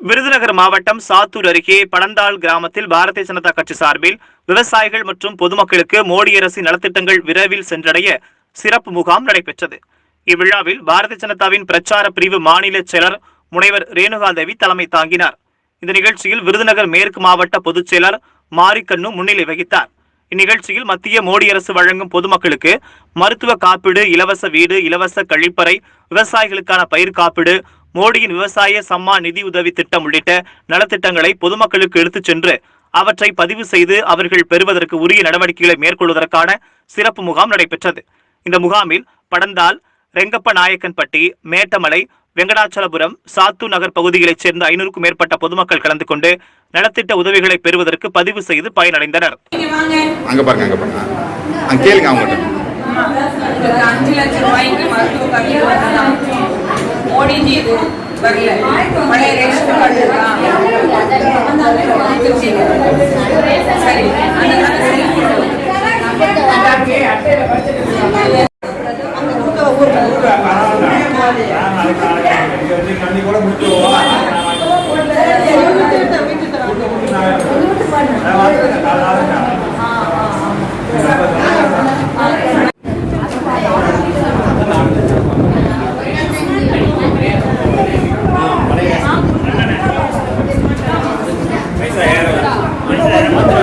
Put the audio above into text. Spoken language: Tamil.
விருதுநகர் மாவட்டம் சாத்தூர் அருகே படந்தாள் கிராமத்தில் பாரதிய ஜனதா கட்சி சார்பில் விவசாயிகள் மற்றும் பொதுமக்களுக்கு மோடி அரசின் நலத்திட்டங்கள் விரைவில் சென்றடைய சிறப்பு முகாம் நடைபெற்றது. இவ்விழாவில் பாரதிய ஜனதாவின் பிரச்சார பிரிவு மாநில செயலர் முனைவர் ரேணுகாதேவி தலைமை தாங்கினார். இந்த நிகழ்ச்சியில் விருதுநகர் மேற்கு மாவட்ட பொதுச் செயலர் மாரிக்கண்ணு முன்னிலை வகித்தார். இந்நிகழ்ச்சியில் மத்திய மோடி அரசு வழங்கும் பொதுமக்களுக்கு மருத்துவ காப்பீடு, இலவச வீடு, இலவச கழிப்பறை, விவசாயிகளுக்கான பயிர் காப்பீடு, மோடியின் விவசாய சம்மான் நிதி உதவி திட்டம் உள்ளிட்ட நலத்திட்டங்களை பொதுமக்களுக்கு எடுத்துச் சென்று அவற்றை பதிவு செய்து அவர்கள் பெறுவதற்கு உரிய நடவடிக்கைகளை மேற்கொள்வதற்கான சிறப்பு முகாம் நடைபெற்றது. இந்த முகாமில் படந்தால், ரெங்கப்ப நாயக்கன்பட்டி, மேட்டமலை, வெங்கடாச்சலபுரம், சாத்தூர் நகர் பகுதிகளைச் சேர்ந்த 500க்கும் மேற்பட்ட பொதுமக்கள் கலந்து கொண்டு நலத்திட்ட உதவிகளை பெறுவதற்கு பதிவு செய்து பயனடைந்தனர். पैसा